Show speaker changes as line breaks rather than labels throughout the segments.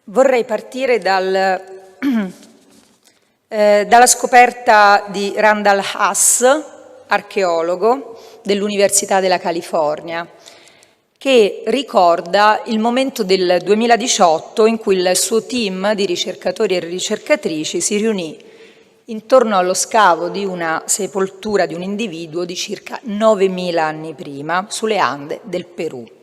Vorrei partire dalla scoperta di Randall Haas, archeologo dell'Università della California, che ricorda il momento del 2018 in cui il suo team di ricercatori e ricercatrici si riunì intorno allo scavo di una sepoltura di un individuo di circa 9.000 anni prima, sulle Ande del Perù.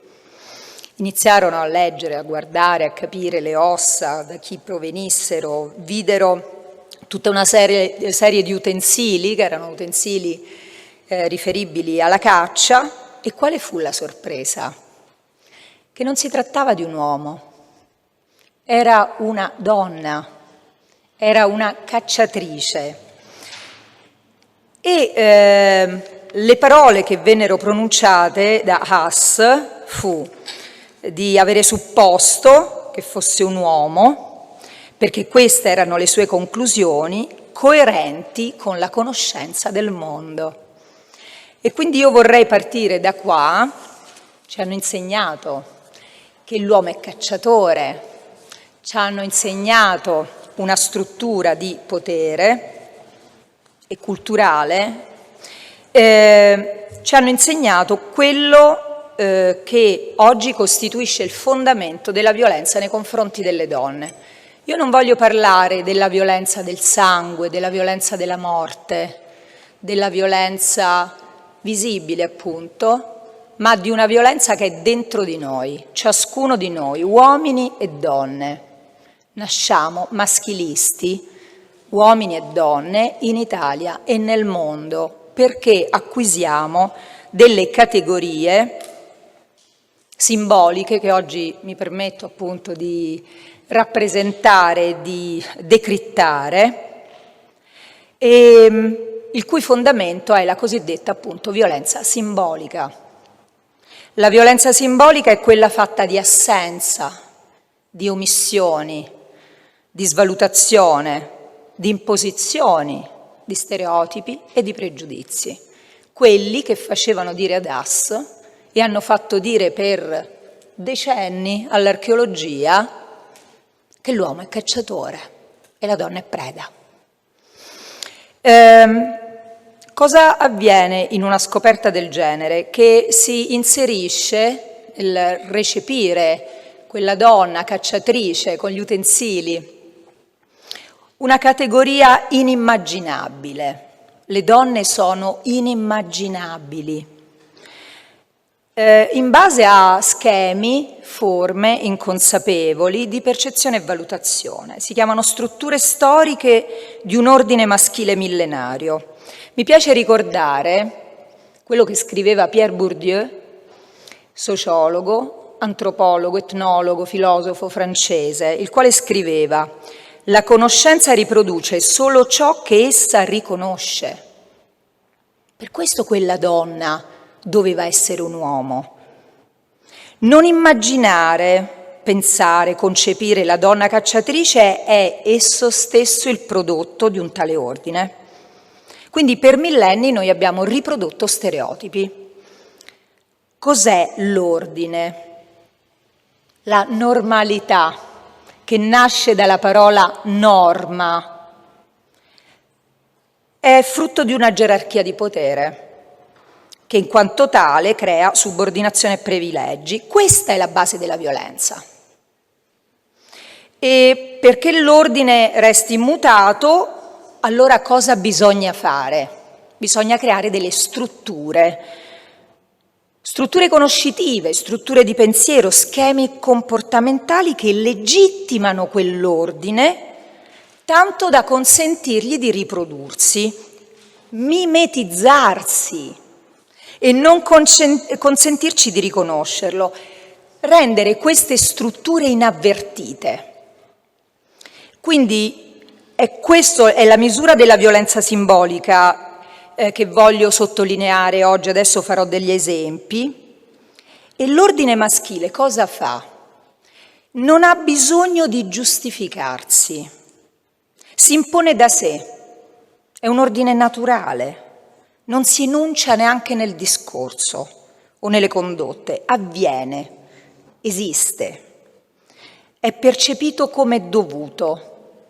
Iniziarono a leggere, a guardare, a capire le ossa, da chi provenissero, videro tutta una serie di utensili, che erano utensili riferibili alla caccia, e quale fu la sorpresa? Che non si trattava di un uomo, era una donna, era una cacciatrice. E le parole che vennero pronunciate da Haas fu di avere supposto che fosse un uomo, perché queste erano le sue conclusioni, coerenti con la conoscenza del mondo. E quindi io vorrei partire da qua. Ci hanno insegnato che l'uomo è cacciatore, ci hanno insegnato una struttura di potere e culturale, ci hanno insegnato quello che oggi costituisce il fondamento della violenza nei confronti delle donne. Io non voglio parlare della violenza del sangue, della violenza della morte, della violenza visibile appunto, ma di una violenza che è dentro di noi, ciascuno di noi, uomini e donne. Nasciamo maschilisti, uomini e donne, in Italia e nel mondo, perché acquisiamo delle categorie simboliche che oggi mi permetto appunto di rappresentare, di decrittare, e il cui fondamento è la cosiddetta appunto violenza simbolica. La violenza simbolica è quella fatta di assenza, di omissioni, di svalutazione, di imposizioni, di stereotipi e di pregiudizi. Quelli che facevano dire ad Haas e hanno fatto dire per decenni all'archeologia che l'uomo è cacciatore e la donna è preda. Cosa avviene in una scoperta del genere? Che si inserisce nel recepire quella donna cacciatrice con gli utensili una categoria inimmaginabile. Le donne sono inimmaginabili. In base a schemi, forme inconsapevoli di percezione e valutazione. Si chiamano strutture storiche di un ordine maschile millenario. Mi piace ricordare quello che scriveva Pierre Bourdieu, sociologo, antropologo, etnologo, filosofo francese, il quale scriveva: «La conoscenza riproduce solo ciò che essa riconosce». Per questo quella donna doveva essere un uomo. Non immaginare, pensare, concepire la donna cacciatrice è esso stesso il prodotto di un tale ordine. Quindi per millenni noi abbiamo riprodotto stereotipi. Cos'è l'ordine? La normalità, che nasce dalla parola norma, è frutto di una gerarchia di potere, che in quanto tale crea subordinazione e privilegi. Questa è la base della violenza. E perché l'ordine resti immutato, allora cosa bisogna fare? Bisogna creare delle strutture conoscitive, strutture di pensiero, schemi comportamentali che legittimano quell'ordine, tanto da consentirgli di riprodursi, mimetizzarsi, e non consentirci di riconoscerlo, rendere queste strutture inavvertite. Quindi questa è la misura della violenza simbolica che voglio sottolineare oggi. Adesso farò degli esempi. E l'ordine maschile cosa fa? Non ha bisogno di giustificarsi, si impone da sé, è un ordine naturale. Non si enuncia neanche nel discorso o nelle condotte, avviene, esiste. è percepito come dovuto,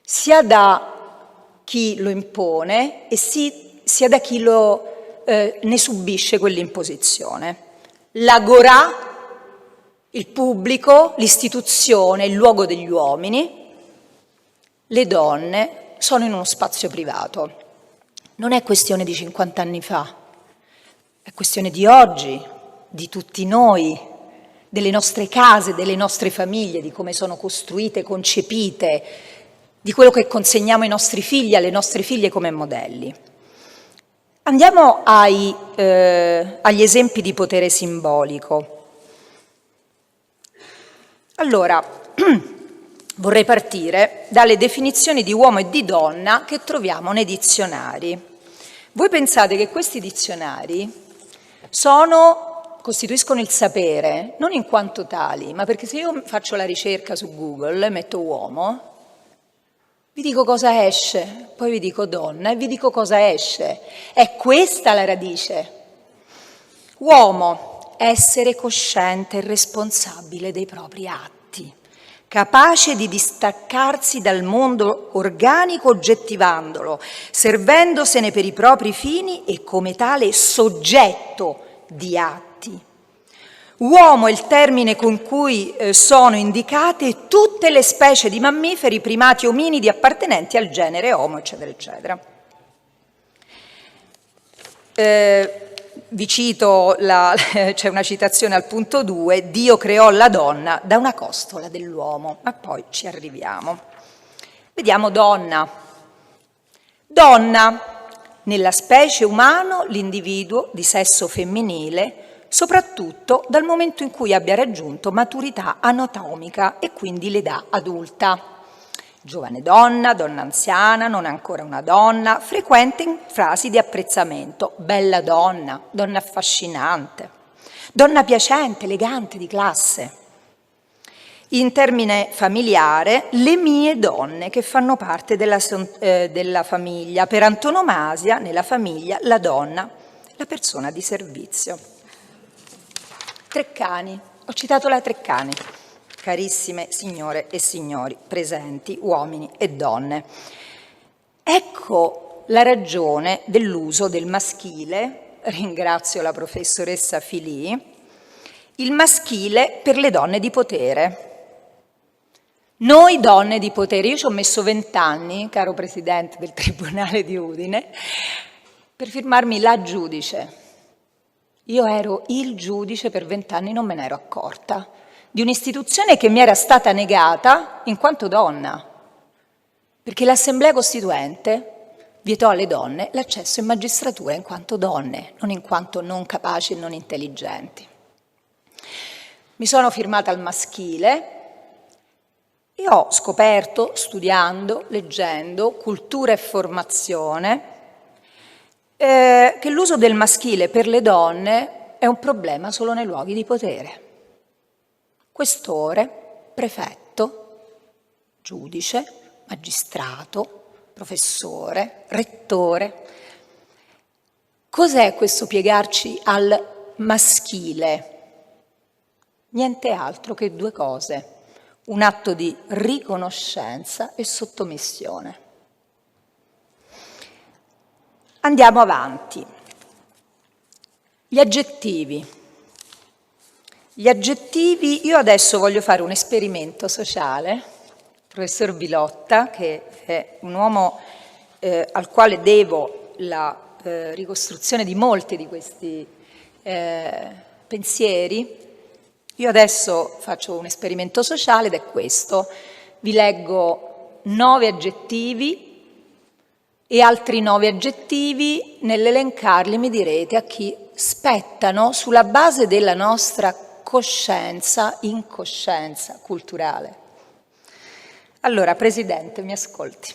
sia da chi lo impone e sia da chi ne subisce quell'imposizione. L'agorà, il pubblico, l'istituzione, il luogo degli uomini, le donne sono in uno spazio privato. Non è questione di 50 anni fa, è questione di oggi, di tutti noi, delle nostre case, delle nostre famiglie, di come sono costruite, concepite, di quello che consegniamo ai nostri figli, alle nostre figlie come modelli. Andiamo agli esempi di potere simbolico. Allora, vorrei partire dalle definizioni di uomo e di donna che troviamo nei dizionari. Voi pensate che questi dizionari costituiscono il sapere, non in quanto tali, ma perché se io faccio la ricerca su Google, metto uomo, vi dico cosa esce, poi vi dico donna e vi dico cosa esce. È questa la radice. Uomo, essere cosciente e responsabile dei propri atti, capace di distaccarsi dal mondo organico oggettivandolo, servendosene per i propri fini e come tale soggetto di atti. Uomo è il termine con cui sono indicate tutte le specie di mammiferi, primati, ominidi appartenenti al genere Homo, eccetera, eccetera. Vi cito, c'è una citazione al punto 2, Dio creò la donna da una costola dell'uomo, ma poi ci arriviamo. Vediamo donna. Donna, nella specie umano, l'individuo di sesso femminile, soprattutto dal momento in cui abbia raggiunto maturità anatomica e quindi l'età adulta. Giovane donna, donna anziana, non ancora una donna, frequente in frasi di apprezzamento, bella donna, donna affascinante, donna piacente, elegante, di classe. In termine familiare, le mie donne che fanno parte della famiglia, per antonomasia nella famiglia la donna, la persona di servizio. Treccani, ho citato la Treccani, carissime signore e signori presenti, uomini e donne. Ecco la ragione dell'uso del maschile, ringrazio la professoressa Filì, il maschile per le donne di potere. Noi donne di potere, io ci ho messo 20 anni, caro Presidente del Tribunale di Udine, per firmarmi la giudice. Io ero il giudice per 20 anni, non me ne ero accorta, di un'istituzione che mi era stata negata in quanto donna, perché l'Assemblea Costituente vietò alle donne l'accesso in magistratura in quanto donne, non in quanto non capaci e non intelligenti. Mi sono firmata al maschile e ho scoperto, studiando, leggendo, cultura e formazione, che l'uso del maschile per le donne è un problema solo nei luoghi di potere. Questore, prefetto, giudice, magistrato, professore, rettore. Cos'è questo piegarci al maschile? Niente altro che due cose, un atto di riconoscenza e sottomissione. Andiamo avanti. Gli aggettivi. Gli aggettivi, io adesso voglio fare un esperimento sociale. Il professor Vilotta, che è un uomo al quale devo la ricostruzione di molti di questi pensieri, io adesso faccio un esperimento sociale ed è questo. Vi leggo 9 aggettivi e altri 9 aggettivi, nell'elencarli mi direte a chi spettano sulla base della nostra coscienza, incoscienza culturale. Allora, Presidente, mi ascolti.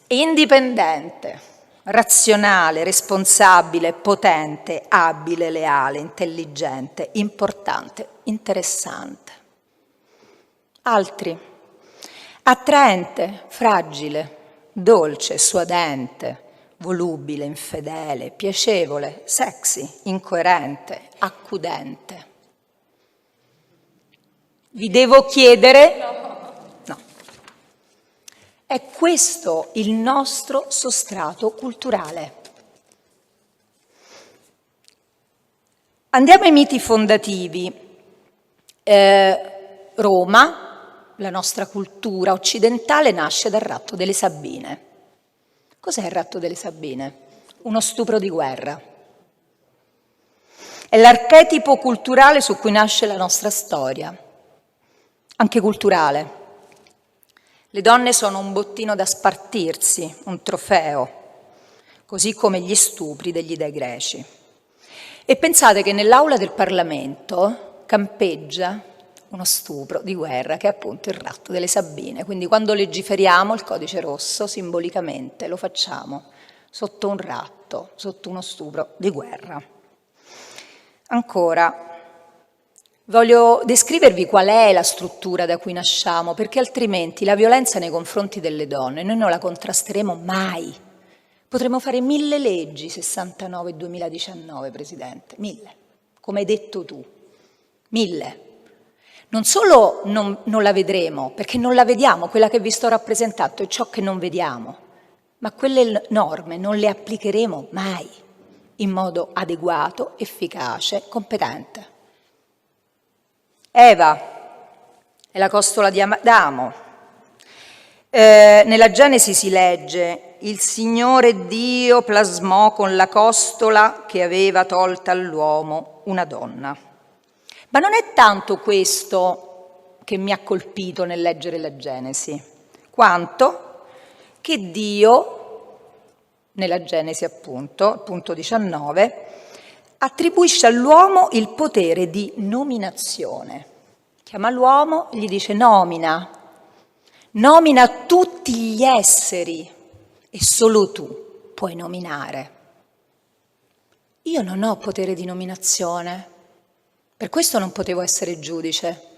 Indipendente, razionale, responsabile, potente, abile, leale, intelligente, importante, interessante. Altri. Attraente, fragile, dolce, suadente, volubile, infedele, piacevole, sexy, incoerente, accudente. Vi devo chiedere? No. È questo il nostro sostrato culturale. Andiamo ai miti fondativi. Roma, la nostra cultura occidentale, nasce dal ratto delle Sabine. Cos'è il ratto delle Sabine? Uno stupro di guerra. È l'archetipo culturale su cui nasce la nostra storia, anche culturale. Le donne sono un bottino da spartirsi, un trofeo, così come gli stupri degli dei greci. E pensate che nell'aula del Parlamento campeggia uno stupro di guerra che è appunto il ratto delle Sabine. Quindi quando legiferiamo il codice rosso, simbolicamente lo facciamo sotto un ratto, sotto uno stupro di guerra. Ancora, voglio descrivervi qual è la struttura da cui nasciamo, perché altrimenti la violenza nei confronti delle donne noi non la contrasteremo mai. Potremmo fare 1000 leggi, 69 e 2019, Presidente, 1000, come hai detto tu, 1000. Non solo non la vedremo, perché non la vediamo, quella che vi sto rappresentando è ciò che non vediamo, ma quelle norme non le applicheremo mai in modo adeguato, efficace, competente. Eva è la costola di Adamo. Nella Genesi si legge: il Signore Dio plasmò con la costola che aveva tolta all'uomo una donna. Ma non è tanto questo che mi ha colpito nel leggere la Genesi, quanto che Dio, nella Genesi appunto, punto 19, attribuisce all'uomo il potere di nominazione. Chiama l'uomo e gli dice nomina tutti gli esseri e solo tu puoi nominare. Io non ho potere di nominazione, per questo non potevo essere giudice.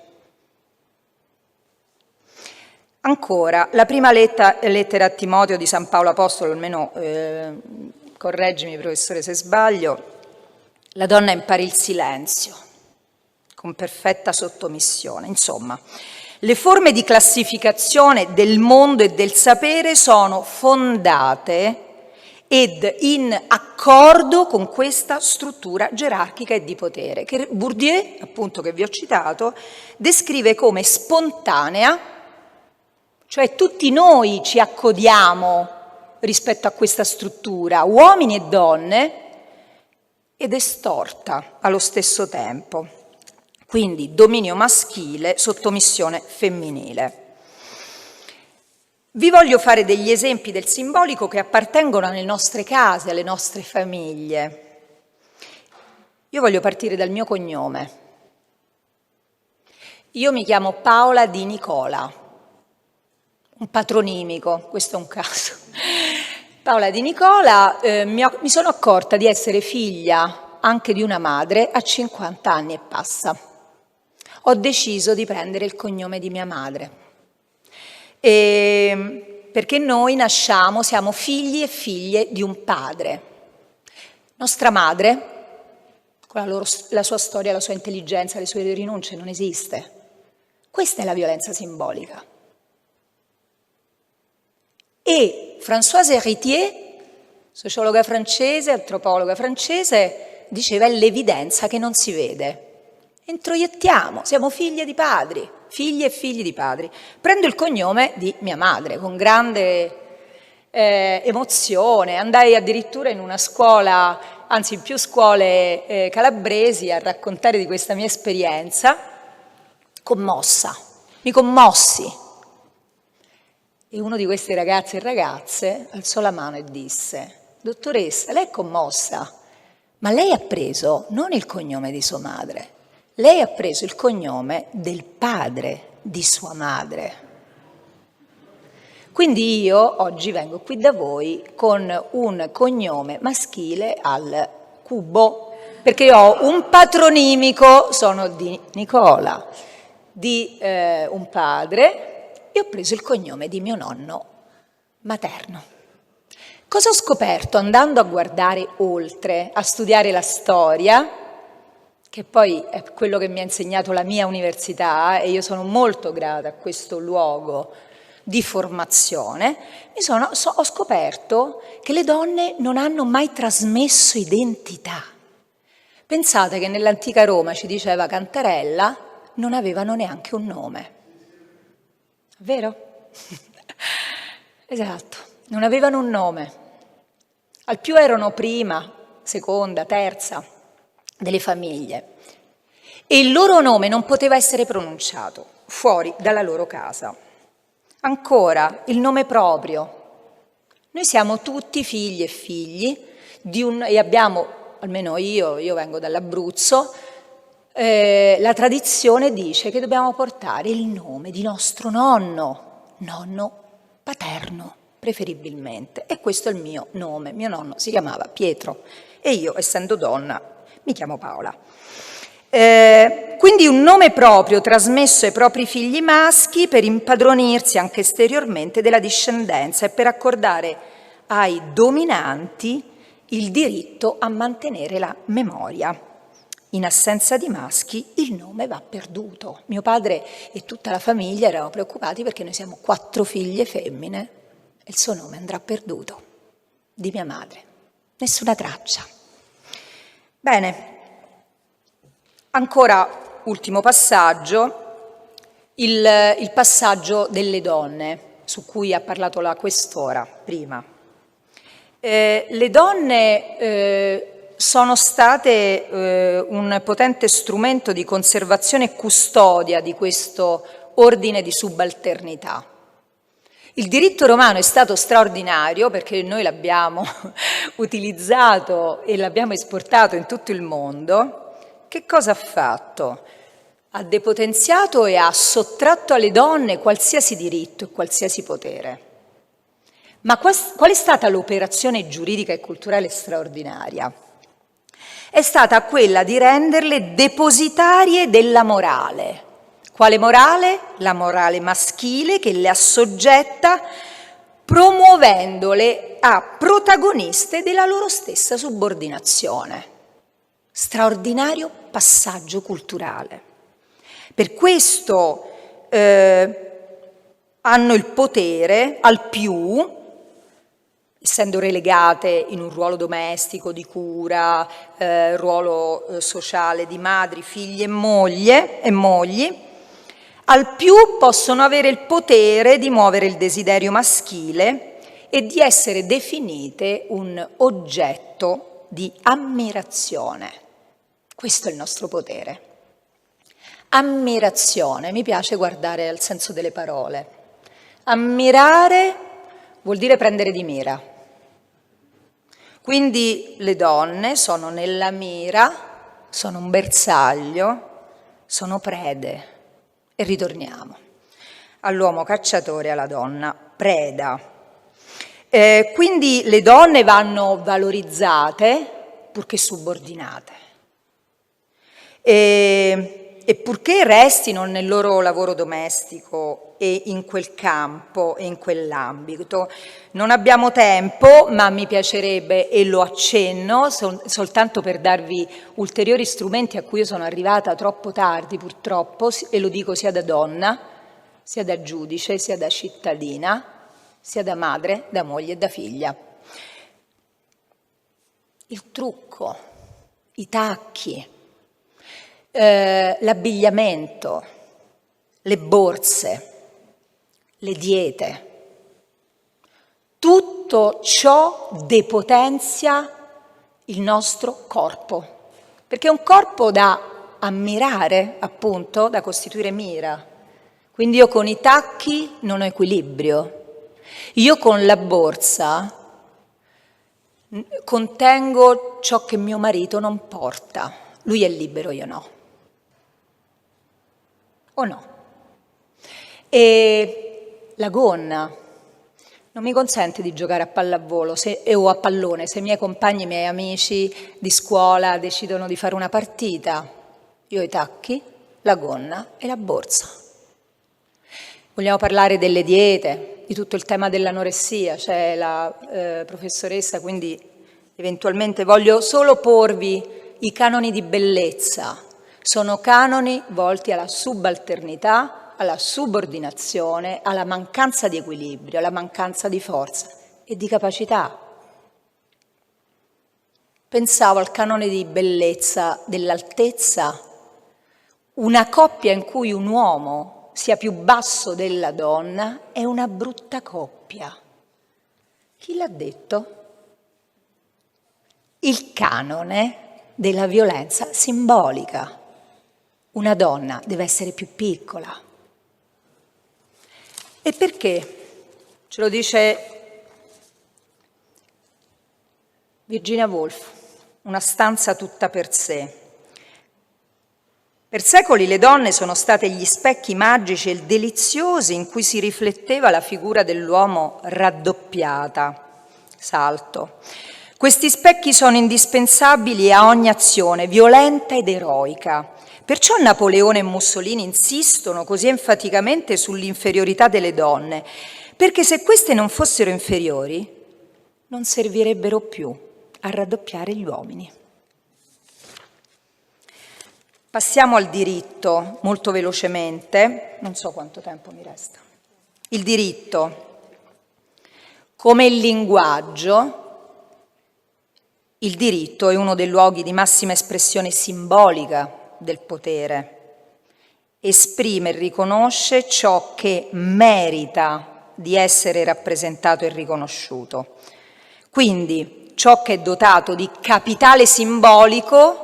Ancora, la prima lettera a Timoteo di San Paolo Apostolo, almeno correggimi professore se sbaglio, la donna impari il silenzio, con perfetta sottomissione. Insomma, le forme di classificazione del mondo e del sapere sono fondate ed in accordo con questa struttura gerarchica e di potere, che Bourdieu, appunto che vi ho citato, descrive come spontanea. Cioè tutti noi ci accodiamo rispetto a questa struttura, uomini e donne, ed è storta allo stesso tempo. Quindi dominio maschile, sottomissione femminile. Vi voglio fare degli esempi del simbolico che appartengono alle nostre case, alle nostre famiglie. Io voglio partire dal mio cognome. Io mi chiamo Paola Di Nicola. Un patronimico, questo è un caso. Paola Di Nicola, mi sono accorta di essere figlia anche di una madre a 50 anni e passa. Ho deciso di prendere il cognome di mia madre, perché noi nasciamo, siamo figli e figlie di un padre. Nostra madre, con la sua storia, la sua intelligenza, le sue rinunce, non esiste. Questa è la violenza simbolica. E Françoise Héritier, sociologa francese, antropologa francese, diceva: è l'evidenza che non si vede. Introiettiamo, siamo figlie di padri, figli e figli di padri. Prendo il cognome di mia madre con grande emozione, andai addirittura in una scuola, anzi in più scuole calabresi, a raccontare di questa mia esperienza, commossa, mi commossi. E uno di questi ragazzi e ragazze alzò la mano e disse: dottoressa, lei è commossa, ma lei ha preso non il cognome di sua madre, lei ha preso il cognome del padre di sua madre. Quindi io oggi vengo qui da voi con un cognome maschile al cubo, perché ho un patronimico, sono Di Nicola, di un padre, e ho preso il cognome di mio nonno materno. Cosa ho scoperto andando a guardare oltre, a studiare la storia? che poi è quello che mi ha insegnato la mia università, e io sono molto grata a questo luogo di formazione, ho scoperto che le donne non hanno mai trasmesso identità. Pensate che nell'antica Roma, ci diceva Cantarella, non avevano neanche un nome. Vero? Esatto, non avevano un nome. Al più erano prima, seconda, terza delle famiglie. E il loro nome non poteva essere pronunciato fuori dalla loro casa. Ancora, il nome proprio. Noi siamo tutti figli e figli e abbiamo, almeno io vengo dall'Abruzzo, la tradizione dice che dobbiamo portare il nome di nostro nonno paterno preferibilmente, e questo è il mio nome. Mio nonno si chiamava Pietro e io, essendo donna, mi chiamo Paola. Quindi un nome proprio trasmesso ai propri figli maschi per impadronirsi anche esteriormente della discendenza e per accordare ai dominanti il diritto a mantenere la memoria. In assenza di maschi il nome va perduto. Mio padre e tutta la famiglia erano preoccupati perché noi siamo 4 figlie femmine e il suo nome andrà perduto, di mia madre. Nessuna traccia. Bene, ancora ultimo passaggio, il passaggio delle donne, su cui ha parlato la questora prima. Le donne sono state un potente strumento di conservazione e custodia di questo ordine di subalternità. Il diritto romano è stato straordinario perché noi l'abbiamo utilizzato e l'abbiamo esportato in tutto il mondo. Che cosa ha fatto? Ha depotenziato e ha sottratto alle donne qualsiasi diritto e qualsiasi potere. Ma qual è stata l'operazione giuridica e culturale straordinaria? È stata quella di renderle depositarie della morale. Quale morale? La morale maschile che le assoggetta, promuovendole a protagoniste della loro stessa subordinazione. Straordinario passaggio culturale. Per questo hanno il potere al più, essendo relegate in un ruolo domestico di cura, ruolo sociale di madri, figlie e mogli, al più possono avere il potere di muovere il desiderio maschile e di essere definite un oggetto di ammirazione. Questo è il nostro potere. Ammirazione, mi piace guardare al senso delle parole. Ammirare vuol dire prendere di mira. Quindi le donne sono nella mira, sono un bersaglio, sono prede. E ritorniamo all'uomo cacciatore e alla donna preda. Quindi le donne vanno valorizzate purché subordinate. E purché restino nel loro lavoro domestico e in quel campo e in quell'ambito. Non abbiamo tempo, ma mi piacerebbe, e lo accenno, soltanto per darvi ulteriori strumenti a cui io sono arrivata troppo tardi purtroppo, e lo dico sia da donna, sia da giudice, sia da cittadina, sia da madre, da moglie e da figlia. Il trucco, i tacchi, l'abbigliamento, le borse, le diete, tutto ciò depotenzia il nostro corpo, perché è un corpo da ammirare, appunto, da costituire mira. Quindi io con i tacchi non ho equilibrio, io con la borsa contengo ciò che mio marito non porta, lui è libero, io no. O no? E la gonna non mi consente di giocare a pallavolo o a pallone se i miei compagni, i miei amici di scuola decidono di fare una partita. Io ho i tacchi, la gonna e la borsa. Vogliamo parlare delle diete, di tutto il tema dell'anoressia, c'è la professoressa, quindi eventualmente voglio solo porvi I canoni di bellezza sono canoni volti alla subalternità, alla subordinazione, alla mancanza di equilibrio, alla mancanza di forza e di capacità. Pensavo al canone di bellezza dell'altezza, una coppia in cui un uomo sia più basso della donna è una brutta coppia. Chi l'ha detto? Il canone della violenza simbolica. Una donna deve essere più piccola. E perché? Ce lo dice Virginia Woolf, Una stanza tutta per sé. Per secoli le donne sono state gli specchi magici e deliziosi in cui si rifletteva la figura dell'uomo raddoppiata, salto. Questi specchi sono indispensabili a ogni azione, violenta ed eroica. Perciò Napoleone e Mussolini insistono così enfaticamente sull'inferiorità delle donne, perché se queste non fossero inferiori, non servirebbero più a raddoppiare gli uomini. Passiamo al diritto, molto velocemente, non so quanto tempo mi resta. Il diritto, come il linguaggio, il diritto è uno dei luoghi di massima espressione simbolica del potere. Esprime e riconosce ciò che merita di essere rappresentato e riconosciuto. Quindi ciò che è dotato di capitale simbolico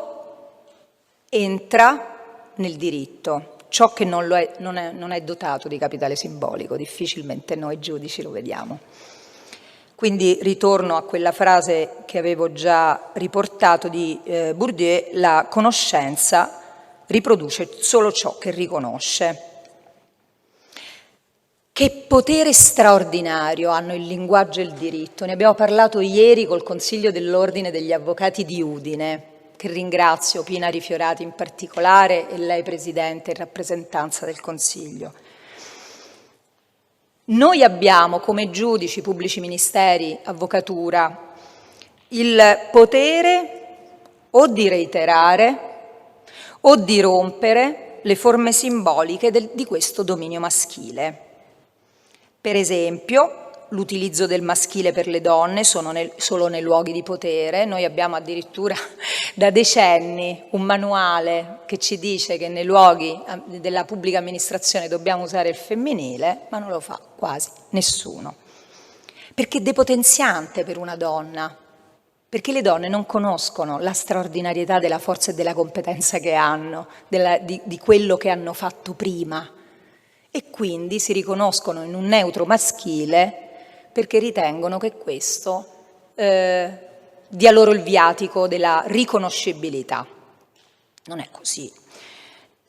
entra nel diritto. Ciò che non è dotato di capitale simbolico, difficilmente noi giudici lo vediamo. Quindi ritorno a quella frase che avevo già riportato di Bourdieu: la conoscenza riproduce solo ciò che riconosce. Che potere straordinario hanno il linguaggio e il diritto. Ne abbiamo parlato ieri col Consiglio dell'Ordine degli Avvocati di Udine, che ringrazio, Pina Rifiorati in particolare, e lei Presidente in rappresentanza del Consiglio. Noi abbiamo come giudici, pubblici ministeri, avvocatura, il potere o di reiterare o di rompere le forme simboliche di questo dominio maschile. Per esempio, l'utilizzo del maschile per le donne solo nei luoghi di potere. Noi abbiamo addirittura da decenni un manuale che ci dice che nei luoghi della pubblica amministrazione dobbiamo usare il femminile, ma non lo fa quasi nessuno. Perché è depotenziante per una donna, perché le donne non conoscono la straordinarietà della forza e della competenza che hanno, di quello che hanno fatto prima, e quindi si riconoscono in un neutro maschile perché ritengono che questo dia loro il viatico della riconoscibilità. Non è così.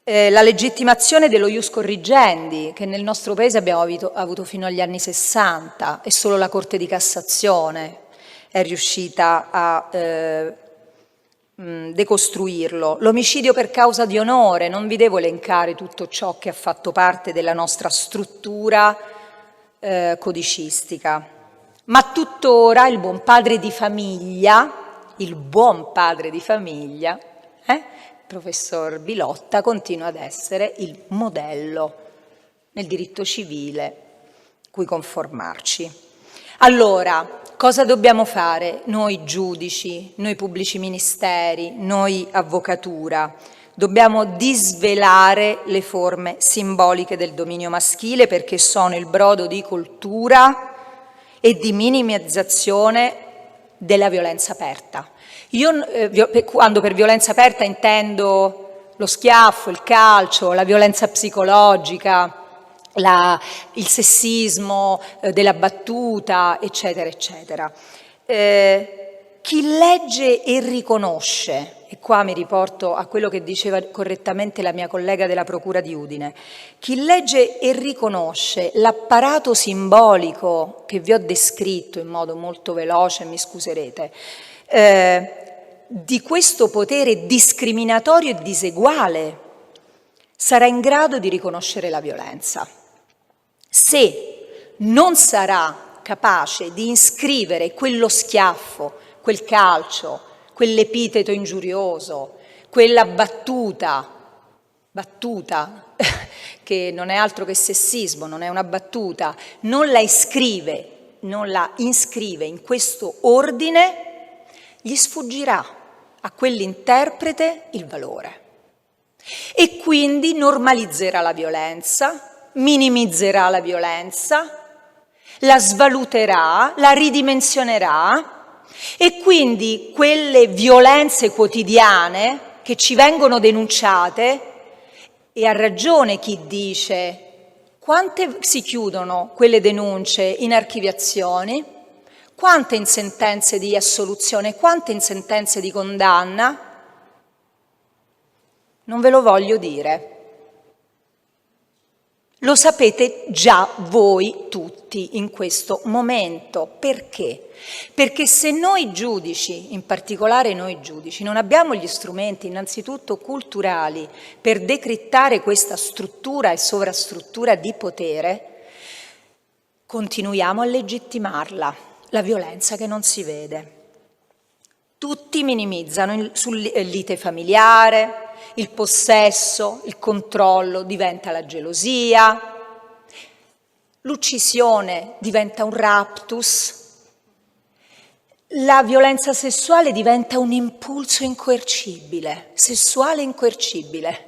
La legittimazione dello ius corrigendi, che nel nostro Paese abbiamo avuto fino agli anni 60, e solo la Corte di Cassazione è riuscita a decostruirlo. L'omicidio per causa di onore, non vi devo elencare tutto ciò che ha fatto parte della nostra struttura codicistica, ma tuttora il buon padre di famiglia, il professor Bilotta, continua ad essere il modello nel diritto civile cui conformarci. Allora, cosa dobbiamo fare noi giudici, noi pubblici ministeri, noi avvocatura? Dobbiamo disvelare le forme simboliche del dominio maschile, perché sono il brodo di coltura e di minimizzazione della violenza aperta. Io quando per violenza aperta intendo lo schiaffo, il calcio, la violenza psicologica, il sessismo della battuta, eccetera, eccetera. Chi legge e riconosce, e qua mi riporto a quello che diceva correttamente la mia collega della Procura di Udine, chi legge e riconosce l'apparato simbolico che vi ho descritto in modo molto veloce, mi scuserete, di questo potere discriminatorio e diseguale, sarà in grado di riconoscere la violenza. Se non sarà capace di iscrivere quello schiaffo, quel calcio, quell'epiteto ingiurioso, quella battuta che non è altro che sessismo, non è una battuta, non la iscrive in questo ordine, gli sfuggirà a quell'interprete il valore. E quindi normalizzerà la violenza, minimizzerà la violenza, la svaluterà, la ridimensionerà, e quindi quelle violenze quotidiane che ci vengono denunciate, e ha ragione chi dice quante si chiudono quelle denunce in archiviazioni, quante in sentenze di assoluzione, quante in sentenze di condanna, non ve lo voglio dire. Lo sapete già voi tutti in questo momento. Perché? Perché se noi giudici, in particolare noi giudici, non abbiamo gli strumenti innanzitutto culturali per decrittare questa struttura e sovrastruttura di potere, continuiamo a legittimarla, la violenza che non si vede. Tutti minimizzano sul lite familiare, il possesso, il controllo diventa la gelosia, l'uccisione diventa un raptus, la violenza sessuale diventa un impulso incoercibile, sessuale incoercibile.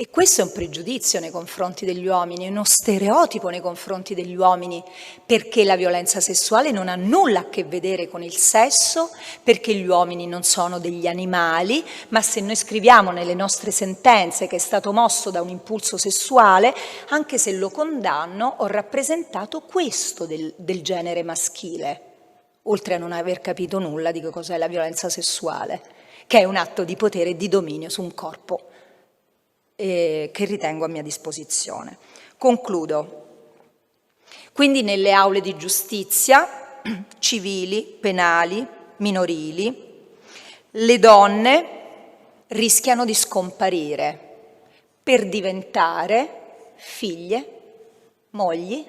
E questo è un pregiudizio nei confronti degli uomini, è uno stereotipo nei confronti degli uomini, perché la violenza sessuale non ha nulla a che vedere con il sesso, perché gli uomini non sono degli animali, ma se noi scriviamo nelle nostre sentenze che è stato mosso da un impulso sessuale, anche se lo condanno, ho rappresentato questo del genere maschile, oltre a non aver capito nulla di che cos'è la violenza sessuale, che è un atto di potere e di dominio su un corpo che ritengo a mia disposizione. Concludo. Quindi nelle aule di giustizia, civili, penali, minorili, le donne rischiano di scomparire per diventare figlie, mogli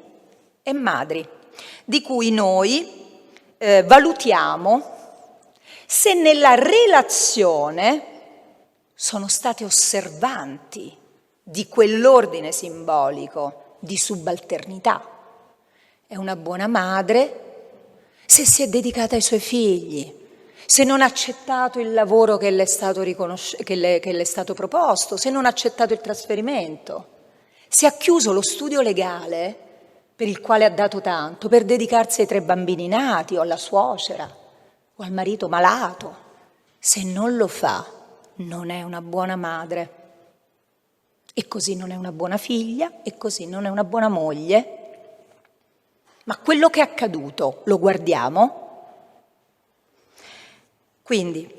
e madri, di cui noi valutiamo se nella relazione sono state osservanti di quell'ordine simbolico di subalternità. È una buona madre se si è dedicata ai suoi figli, se non ha accettato il lavoro che le è stato, che le è stato proposto, se non ha accettato il trasferimento, se ha chiuso lo studio legale per il quale ha dato tanto per dedicarsi ai 3 bambini nati o alla suocera o al marito malato. Se non lo fa, non è una buona madre, e così non è una buona figlia, e così non è una buona moglie. Ma quello che è accaduto lo guardiamo? Quindi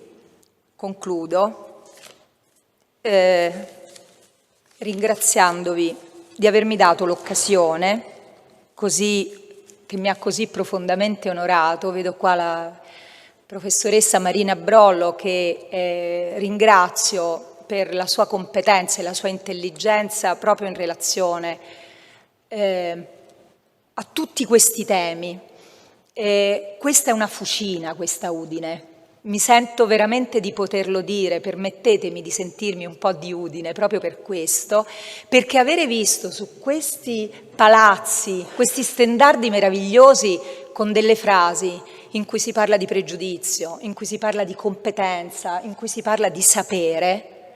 concludo ringraziandovi di avermi dato l'occasione, così, che mi ha così profondamente onorato. Vedo qua la professoressa Marina Brollo, che ringrazio per la sua competenza e la sua intelligenza proprio in relazione a tutti questi temi. Questa è una fucina, questa Udine. Mi sento veramente di poterlo dire, permettetemi di sentirmi un po' di Udine proprio per questo, perché avere visto su questi palazzi, questi stendardi meravigliosi con delle frasi in cui si parla di pregiudizio, in cui si parla di competenza, in cui si parla di sapere,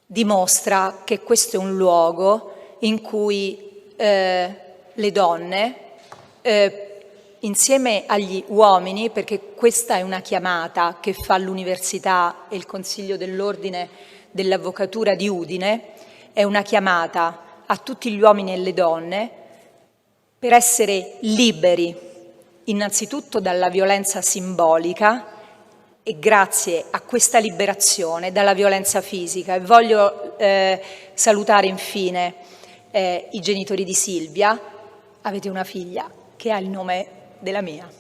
dimostra che questo è un luogo in cui le donne, insieme agli uomini, perché questa è una chiamata che fa l'Università e il Consiglio dell'Ordine dell'Avvocatura di Udine, è una chiamata a tutti gli uomini e le donne per essere liberi innanzitutto dalla violenza simbolica e grazie a questa liberazione dalla violenza fisica. E voglio salutare infine i genitori di Silvia. Avete una figlia che ha il nome della mia.